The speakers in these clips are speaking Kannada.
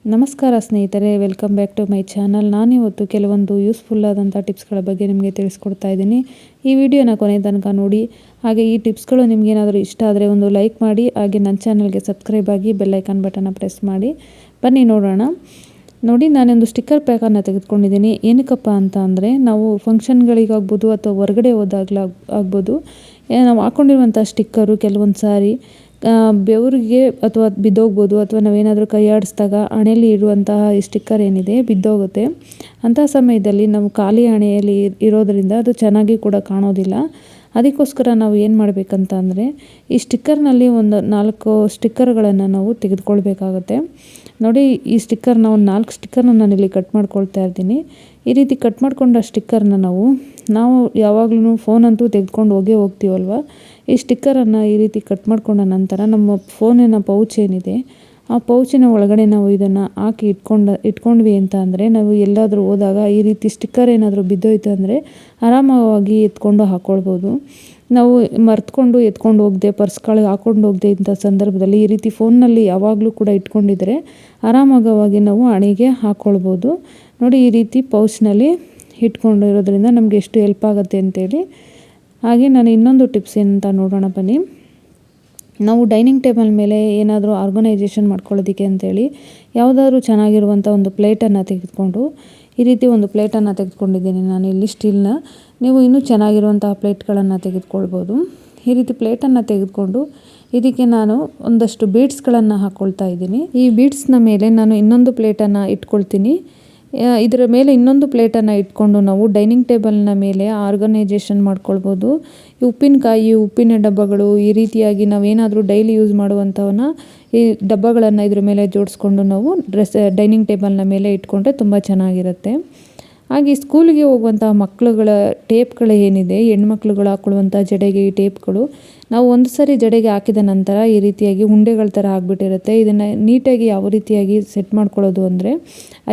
ನಮಸ್ಕಾರ ಸ್ನೇಹಿತರೆ, welcome back to my channel. ನಾನಿವತ್ತು ಕೆಲವೊಂದು ಯೂಸ್ಫುಲ್ ಆದಂಥ ಟಿಪ್ಸ್ಗಳ ಬಗ್ಗೆ ನಿಮಗೆ ತಿಳಿಸ್ಕೊಡ್ತಾ ಇದ್ದೀನಿ. ಈ ವಿಡಿಯೋನ ಕೊನೆ ತನಕ ನೋಡಿ. ಹಾಗೆ ಈ ಟಿಪ್ಸ್ಗಳು ನಿಮಗೇನಾದರೂ ಇಷ್ಟ ಆದರೆ ಒಂದು ಲೈಕ್ ಮಾಡಿ, ಹಾಗೆ ನನ್ನ ಚಾನಲ್ಗೆ ಸಬ್ಸ್ಕ್ರೈಬ್ ಆಗಿ ಬೆಲ್ಲೈಕನ್ ಬಟನ್ನ ಪ್ರೆಸ್ ಮಾಡಿ. ಬನ್ನಿ ನೋಡೋಣ. ನೋಡಿ, ನಾನೊಂದು ಸ್ಟಿಕ್ಕರ್ ಪ್ಯಾಕನ್ನು ತೆಗೆದುಕೊಂಡಿದ್ದೀನಿ. ಏನಕ್ಕಪ್ಪ ಅಂತ ಅಂದರೆ, ನಾವು ಫಂಕ್ಷನ್ಗಳಿಗಾಗ್ಬೋದು ಅಥವಾ ಹೊರಗಡೆ ಹೋದಾಗಲಾಗ್ಬೋದು, ನಾವು ಹಾಕ್ಕೊಂಡಿರುವಂಥ ಸ್ಟಿಕ್ಕರು ಕೆಲವೊಂದು ಸಾರಿ ಬೆವರಿಗೆ ಅಥವಾ ಬಿದ್ದೋಗ್ಬೋದು, ಅಥವಾ ನಾವೇನಾದರೂ ಕೈ ಆಡಿಸಿದಾಗ ಹಣೆಯಲ್ಲಿ ಇರುವಂತಹ ಈ ಸ್ಟಿಕ್ಕರ್ ಏನಿದೆ ಬಿದ್ದೋಗುತ್ತೆ. ಅಂತಹ ಸಮಯದಲ್ಲಿ ನಾವು ಖಾಲಿ ಹಣೆಯಲ್ಲಿ ಇರೋದರಿಂದ ಅದು ಚೆನ್ನಾಗಿ ಕೂಡ ಕಾಣೋದಿಲ್ಲ. ಅದಕ್ಕೋಸ್ಕರ ನಾವು ಏನು ಮಾಡಬೇಕಂತ ಅಂದರೆ, ಈ ಸ್ಟಿಕ್ಕರ್ನಲ್ಲಿ ಒಂದು 4 ಸ್ಟಿಕ್ಕರ್ಗಳನ್ನು ನಾವು ತೆಗೆದುಕೊಳ್ಬೇಕಾಗತ್ತೆ. ನೋಡಿ, ಈ ಸ್ಟಿಕ್ಕರ್ನ ಒಂದು 4 ಸ್ಟಿಕ್ಕರ್ನ ನಾನಿಲ್ಲಿ ಕಟ್ ಮಾಡ್ಕೊಳ್ತಾ ಇದ್ದೀನಿ. ಈ ರೀತಿ ಕಟ್ ಮಾಡ್ಕೊಂಡ ಸ್ಟಿಕ್ಕರ್ನ ನಾವು ಯಾವಾಗಲೂ ಫೋನಂತೂ ತೆಗೆದುಕೊಂಡು ಹೋಗ್ತೀವಲ್ವ. ಈ ಸ್ಟಿಕ್ಕರನ್ನು ಈ ರೀತಿ ಕಟ್ ಮಾಡ್ಕೊಂಡ ನಂತರ ನಮ್ಮ ಫೋನಿನ ಪೌಚ್ ಏನಿದೆ, ಆ ಪೌಚಿನ ಒಳಗಡೆ ನಾವು ಇದನ್ನು ಹಾಕಿ ಇಟ್ಕೊಂಡ್ವಿ ಅಂತ ಅಂದರೆ, ನಾವು ಎಲ್ಲಾದರೂ ಹೋದಾಗ ಈ ರೀತಿ ಸ್ಟಿಕ್ಕರ್ ಏನಾದರೂ ಬಿದ್ದೋಯ್ತು ಅಂದರೆ ಆರಾಮವಾಗಿ ಎತ್ಕೊಂಡು ಹಾಕ್ಕೊಳ್ಬೋದು. ನಾವು ಮರ್ತ್ಕೊಂಡು ಎತ್ಕೊಂಡು ಹೋಗದೆ, ಪರ್ಸ್ಗಳಿಗೆ ಹಾಕ್ಕೊಂಡು ಹೋಗದೆ ಇಂಥ ಸಂದರ್ಭದಲ್ಲಿ ಈ ರೀತಿ ಫೋನ್ನಲ್ಲಿ ಯಾವಾಗಲೂ ಕೂಡ ಇಟ್ಕೊಂಡಿದ್ರೆ ಆರಾಮಾಗವಾಗಿ ನಾವು ಹಣೆಗೆ ಹಾಕ್ಕೊಳ್ಬೋದು. ನೋಡಿ, ಈ ರೀತಿ ಪೌಚ್ನಲ್ಲಿ ಇಟ್ಕೊಂಡಿರೋದ್ರಿಂದ ನಮಗೆ ಎಷ್ಟು ಹೆಲ್ಪ್ ಆಗುತ್ತೆ ಅಂತೇಳಿ. ಹಾಗೆ ನಾನು ಇನ್ನೊಂದು ಟಿಪ್ಸ್ ಏನಂತ ನೋಡೋಣ ಬನ್ನಿ. ನಾವು ಡೈನಿಂಗ್ ಟೇಬಲ್ ಮೇಲೆ ಏನಾದರೂ ಆರ್ಗನೈಜೇಷನ್ ಮಾಡ್ಕೊಳ್ಳೋದಕ್ಕೆ ಅಂತೇಳಿ ಯಾವುದಾದ್ರೂ ಚೆನ್ನಾಗಿರುವಂಥ ಒಂದು ಪ್ಲೇಟನ್ನು ತೆಗೆದುಕೊಂಡು, ಈ ರೀತಿ ಒಂದು ಪ್ಲೇಟನ್ನು ತೆಗೆದುಕೊಂಡಿದ್ದೀನಿ ನಾನು ಇಲ್ಲಿ ಸ್ಟೀಲ್ನ. ನೀವು ಇನ್ನೂ ಚೆನ್ನಾಗಿರುವಂತಹ ಪ್ಲೇಟ್ಗಳನ್ನು ತೆಗೆದುಕೊಳ್ಬೋದು. ಈ ರೀತಿ ಪ್ಲೇಟನ್ನು ತೆಗೆದುಕೊಂಡು ಇದಕ್ಕೆ ನಾನು ಒಂದಷ್ಟು ಬೀಡ್ಸ್ಗಳನ್ನು ಹಾಕ್ಕೊಳ್ತಾ ಇದ್ದೀನಿ. ಈ ಬೀಡ್ಸ್ನ ಮೇಲೆ ನಾನು ಇನ್ನೊಂದು ಪ್ಲೇಟನ್ನು ಇಟ್ಕೊಳ್ತೀನಿ. ಇದರ ಮೇಲೆ ಇನ್ನೊಂದು ಪ್ಲೇಟನ್ನು ಇಟ್ಕೊಂಡು ನಾವು ಡೈನಿಂಗ್ ಟೇಬಲ್ನ ಮೇಲೆ ಆರ್ಗನೈಜೇಷನ್ ಮಾಡ್ಕೊಳ್ಬೋದು. ಈ ಉಪ್ಪಿನಕಾಯಿ, ಉಪ್ಪಿನ ಡಬ್ಬಗಳು, ಈ ರೀತಿಯಾಗಿ ನಾವೇನಾದರೂ ಡೈಲಿ ಯೂಸ್ ಮಾಡುವಂಥವನ್ನ ಈ ಡಬ್ಬಗಳನ್ನು ಇದ್ರ ಮೇಲೆ ಜೋಡಿಸ್ಕೊಂಡು ನಾವು ಡೈನಿಂಗ್ ಟೇಬಲ್ನ ಮೇಲೆ ಇಟ್ಕೊಂಡ್ರೆ ತುಂಬ ಚೆನ್ನಾಗಿರುತ್ತೆ. ಹಾಗೆ ಸ್ಕೂಲಿಗೆ ಹೋಗುವಂಥ ಮಕ್ಕಳುಗಳ ಟೇಪ್ಗಳು ಏನಿದೆ, ಹೆಣ್ಮಕ್ಳುಗಳು ಹಾಕ್ಕೊಳ್ಳುವಂಥ ಜಡೆಗೆ ಈ ಟೇಪ್ಗಳು, ನಾವು ಒಂದು ಸರಿ ಜಡೆಗೆ ಹಾಕಿದ ನಂತರ ಈ ರೀತಿಯಾಗಿ ಉಂಡೆಗಳ ಥರ ಆಗಿಬಿಟ್ಟಿರುತ್ತೆ. ಇದನ್ನು ನೀಟಾಗಿ ಯಾವ ರೀತಿಯಾಗಿ ಸೆಟ್ ಮಾಡ್ಕೊಳ್ಳೋದು ಅಂದರೆ,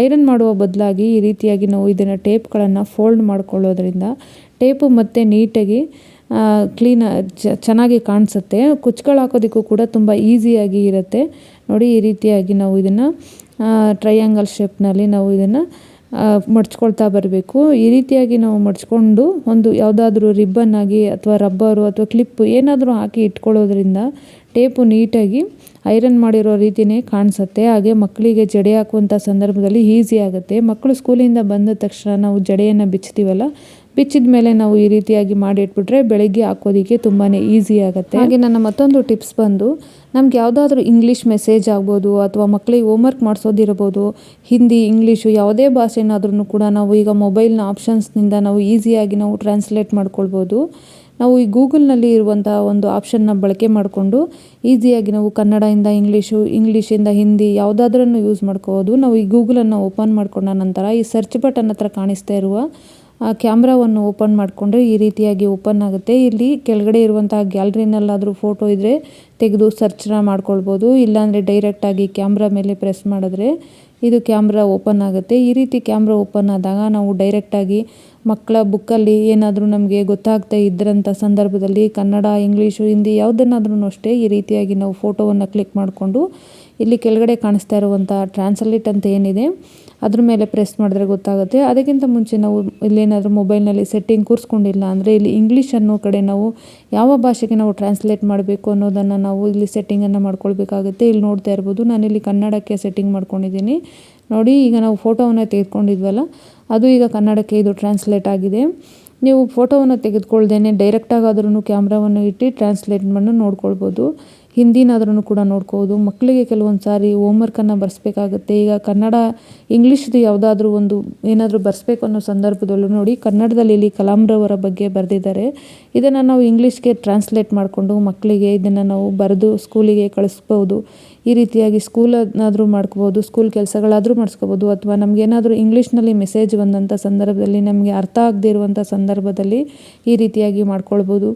ಐರನ್ ಮಾಡುವ ಬದಲಾಗಿ ಈ ರೀತಿಯಾಗಿ ನಾವು ಇದನ್ನು ಟೇಪ್ಗಳನ್ನು ಫೋಲ್ಡ್ ಮಾಡ್ಕೊಳ್ಳೋದ್ರಿಂದ ಟೇಪು ಮತ್ತು ನೀಟಾಗಿ ಚೆನ್ನಾಗಿ ಕಾಣಿಸುತ್ತೆ. ಕುಚ್ಚುಗಳು ಹಾಕೋದಕ್ಕೂ ಕೂಡ ತುಂಬ ಈಸಿಯಾಗಿ ಇರುತ್ತೆ. ನೋಡಿ, ಈ ರೀತಿಯಾಗಿ ನಾವು ಇದನ್ನು ಟ್ರಯಾಂಗಲ್ ಶೇಪ್ನಲ್ಲಿ ನಾವು ಇದನ್ನು ಮಡ್ಚ್ಕೊಳ್ತಾ ಬರಬೇಕು. ಈ ರೀತಿಯಾಗಿ ನಾವು ಮಡ್ಚ್ಕೊಂಡು ಒಂದು ಯಾವುದಾದ್ರೂ ರಿಬ್ಬನ್ ಆಗಿ ಅಥವಾ ರಬ್ಬರು ಅಥವಾ ಕ್ಲಿಪ್ಪು ಏನಾದರೂ ಹಾಕಿ ಇಟ್ಕೊಳ್ಳೋದ್ರಿಂದ ಟೇಪು ನೀಟಾಗಿ ಐರನ್ ಮಾಡಿರೋ ರೀತಿಯೇ ಕಾಣಿಸುತ್ತೆ. ಹಾಗೆ ಮಕ್ಕಳಿಗೆ ಜಡೆ ಹಾಕುವಂಥ ಸಂದರ್ಭದಲ್ಲಿ ಈಸಿ ಆಗುತ್ತೆ. ಮಕ್ಕಳು ಸ್ಕೂಲಿಂದ ಬಂದ ತಕ್ಷಣ ನಾವು ಜಡೆಯನ್ನು ಬಿಚ್ತೀವಲ್ಲ, ಬಿಚ್ಚಿದ ಮೇಲೆ ನಾವು ಈ ರೀತಿಯಾಗಿ ಮಾಡಿ ಇಟ್ಬಿಟ್ರೆ ಬೆಳಗ್ಗೆ ಹಾಕೋದಕ್ಕೆ ತುಂಬಾ ಈಸಿ ಆಗುತ್ತೆ. ಹಾಗೆ ನನ್ನ ಮತ್ತೊಂದು ಟಿಪ್ಸ್ ಬಂದು, ನಮ್ಗೆ ಯಾವುದಾದ್ರೂ ಇಂಗ್ಲೀಷ್ ಮೆಸೇಜ್ ಆಗ್ಬೋದು ಅಥವಾ ಮಕ್ಕಳಿಗೆ ಹೋಮ್ವರ್ಕ್ ಮಾಡಿಸೋದಿರ್ಬೋದು, ಹಿಂದಿ, ಇಂಗ್ಲೀಷು ಯಾವುದೇ ಭಾಷೆನಾದ್ರೂ ಕೂಡ ನಾವು ಈಗ ಮೊಬೈಲ್ನ ಆಪ್ಷನ್ಸ್ನಿಂದ ನಾವು ಈಸಿಯಾಗಿ ನಾವು ಟ್ರಾನ್ಸ್ಲೇಟ್ ಮಾಡ್ಕೊಳ್ಬೋದು. ನಾವು ಈ ಗೂಗಲ್ನಲ್ಲಿ ಇರುವಂಥ ಒಂದು ಆಪ್ಷನ್ನ ಬಳಕೆ ಮಾಡಿಕೊಂಡು ಈಸಿಯಾಗಿ ನಾವು ಕನ್ನಡದಿಂದ ಇಂಗ್ಲೀಷು, ಇಂಗ್ಲೀಷಿಂದ ಹಿಂದಿ ಯಾವುದಾದ್ರೂ ಯೂಸ್ ಮಾಡ್ಕೋಬೋದು. ನಾವು ಈ ಗೂಗಲನ್ನು ಓಪನ್ ಮಾಡ್ಕೊಂಡ ನಂತರ ಈ ಸರ್ಚ್ ಬಟನ್ ಹತ್ರ ಕಾಣಿಸ್ತಾ ಇರುವ ಕ್ಯಾಮ್ರಾವನ್ನು ಓಪನ್ ಮಾಡಿಕೊಂಡ್ರೆ ಈ ರೀತಿಯಾಗಿ ಓಪನ್ ಆಗುತ್ತೆ. ಇಲ್ಲಿ ಕೆಳಗಡೆ ಇರುವಂತಹ ಗ್ಯಾಲರಿನಲ್ಲಾದರೂ ಫೋಟೋ ಇದ್ದರೆ ತೆಗೆದು ಸರ್ಚ್ನ ಮಾಡ್ಕೊಳ್ಬೋದು. ಇಲ್ಲಾಂದರೆ ಡೈರೆಕ್ಟಾಗಿ ಕ್ಯಾಮ್ರಾ ಮೇಲೆ ಪ್ರೆಸ್ ಮಾಡಿದ್ರೆ ಇದು ಕ್ಯಾಮ್ರಾ ಓಪನ್ ಆಗುತ್ತೆ. ಈ ರೀತಿ ಕ್ಯಾಮ್ರಾ ಓಪನ್ ಆದಾಗ ನಾವು ಡೈರೆಕ್ಟಾಗಿ ಮಕ್ಕಳ ಬುಕ್ಕಲ್ಲಿ ಏನಾದರೂ ನಮಗೆ ಗೊತ್ತಾಗ್ತಾ ಇದ್ರಂಥ ಸಂದರ್ಭದಲ್ಲಿ ಕನ್ನಡ, ಇಂಗ್ಲೀಷು, ಹಿಂದಿ ಯಾವುದನ್ನಾದ್ರೂ ಅಷ್ಟೇ ಈ ರೀತಿಯಾಗಿ ನಾವು ಫೋಟೋವನ್ನು ಕ್ಲಿಕ್ ಮಾಡಿಕೊಂಡು ಇಲ್ಲಿ ಕೆಳಗಡೆ ಕಾಣಿಸ್ತಾ ಇರುವಂಥ ಟ್ರಾನ್ಸ್ಲೇಟ್ ಅಂತ ಏನಿದೆ ಅದ್ರ ಮೇಲೆ ಪ್ರೆಸ್ ಮಾಡಿದ್ರೆ ಗೊತ್ತಾಗುತ್ತೆ. ಅದಕ್ಕಿಂತ ಮುಂಚೆ ನಾವು ಇಲ್ಲೇನಾದರೂ ಮೊಬೈಲ್ನಲ್ಲಿ ಸೆಟ್ಟಿಂಗ್ ಕೂರಿಸ್ಕೊಂಡಿಲ್ಲ ಅಂದರೆ ಇಲ್ಲಿ ಇಂಗ್ಲೀಷ್ ಅನ್ನೋ ಕಡೆ ನಾವು ಯಾವ ಭಾಷೆಗೆ ನಾವು ಟ್ರಾನ್ಸ್ಲೇಟ್ ಮಾಡಬೇಕು ಅನ್ನೋದನ್ನು ನಾವು ಇಲ್ಲಿ ಸೆಟ್ಟಿಂಗನ್ನು ಮಾಡ್ಕೊಳ್ಬೇಕಾಗುತ್ತೆ. ಇಲ್ಲಿ ನೋಡ್ತಾ ಇರ್ಬೋದು, ನಾನಿಲ್ಲಿ ಕನ್ನಡಕ್ಕೆ ಸೆಟ್ಟಿಂಗ್ ಮಾಡ್ಕೊಂಡಿದ್ದೀನಿ. ನೋಡಿ, ಈಗ ನಾವು ಫೋಟೋವನ್ನು ತೆಗೆದುಕೊಂಡಿದ್ವಲ್ಲ, ಅದು ಈಗ ಕನ್ನಡಕ್ಕೆ ಇದು ಟ್ರಾನ್ಸ್ಲೇಟ್ ಆಗಿದೆ. ನೀವು ಫೋಟೋವನ್ನು ತೆಗೆದುಕೊಳ್ದೇನೆ ಡೈರೆಕ್ಟಾಗಾದ್ರೂ ಕ್ಯಾಮ್ರಾವನ್ನು ಇಟ್ಟು ಟ್ರಾನ್ಸ್ಲೇಟ್ ಮಾಡಿ ನೋಡ್ಕೊಳ್ಬೋದು. ಹಿಂದಿನಾದ್ರೂ ಕೂಡ ನೋಡ್ಕೋಬೋದು. ಮಕ್ಕಳಿಗೆ ಕೆಲವೊಂದು ಸಾರಿ ಹೋಮ್ವರ್ಕನ್ನು ಬರೆಸ್ಬೇಕಾಗುತ್ತೆ. ಈಗ ಕನ್ನಡ, ಇಂಗ್ಲೀಷ್ದು ಯಾವುದಾದ್ರೂ ಒಂದು ಏನಾದರೂ ಬರೆಸ್ಬೇಕು ಅನ್ನೋ ಸಂದರ್ಭದಲ್ಲೂ ನೋಡಿ, ಕನ್ನಡದಲ್ಲಿ ಇಲ್ಲಿ ಕಲಾಂರವರ ಬಗ್ಗೆ ಬರೆದಿದ್ದಾರೆ. ಇದನ್ನು ನಾವು ಇಂಗ್ಲೀಷ್ಗೆ ಟ್ರಾನ್ಸ್ಲೇಟ್ ಮಾಡಿಕೊಂಡು ಮಕ್ಕಳಿಗೆ ಇದನ್ನು ನಾವು ಬರೆದು ಸ್ಕೂಲಿಗೆ ಕಳಿಸ್ಬೋದು. ಈ ರೀತಿಯಾಗಿ ಸ್ಕೂಲನ್ನಾದರೂ ಮಾಡ್ಕೋಬೋದು, ಸ್ಕೂಲ್ ಕೆಲಸಗಳಾದರೂ ಮಾಡಿಸ್ಕೋಬೋದು. ಅಥವಾ ನಮಗೇನಾದರೂ ಇಂಗ್ಲೀಷ್ನಲ್ಲಿ ಮೆಸೇಜ್ ಬಂದಂಥ ಸಂದರ್ಭದಲ್ಲಿ ನಮಗೆ ಅರ್ಥ ಆಗದೇ ಇರುವಂಥ ಸಂದರ್ಭದಲ್ಲಿ ಈ ರೀತಿಯಾಗಿ ಮಾಡ್ಕೊಳ್ಬೋದು.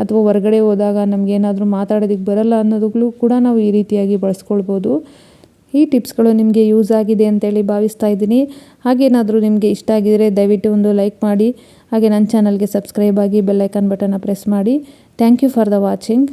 ಅಥವಾ ಹೊರಗಡೆ ಹೋದಾಗ ನಮಗೇನಾದರೂ ಮಾತಾಡೋದಕ್ಕೆ ಬರಲ್ಲ ಅನ್ನೋದಕ್ಕೂ ಕೂಡ ನಾವು ಈ ರೀತಿಯಾಗಿ ಬಳಸ್ಕೊಳ್ಬೋದು. ಈ ಟಿಪ್ಸ್ಗಳು ನಿಮಗೆ ಯೂಸ್ ಆಗಿದೆ ಅಂತೇಳಿ ಭಾವಿಸ್ತಾ ಇದ್ದೀನಿ. ಹಾಗೇನಾದರೂ ನಿಮಗೆ ಇಷ್ಟ ಆಗಿದರೆ ದಯವಿಟ್ಟು ಒಂದು ಲೈಕ್ ಮಾಡಿ, ಹಾಗೆ ನನ್ನ ಚಾನಲ್ಗೆ ಸಬ್ಸ್ಕ್ರೈಬ್ ಆಗಿ ಬೆಲ್ಲೈಕನ್ ಬಟನ್ನ ಪ್ರೆಸ್ ಮಾಡಿ. Thank you for the watching.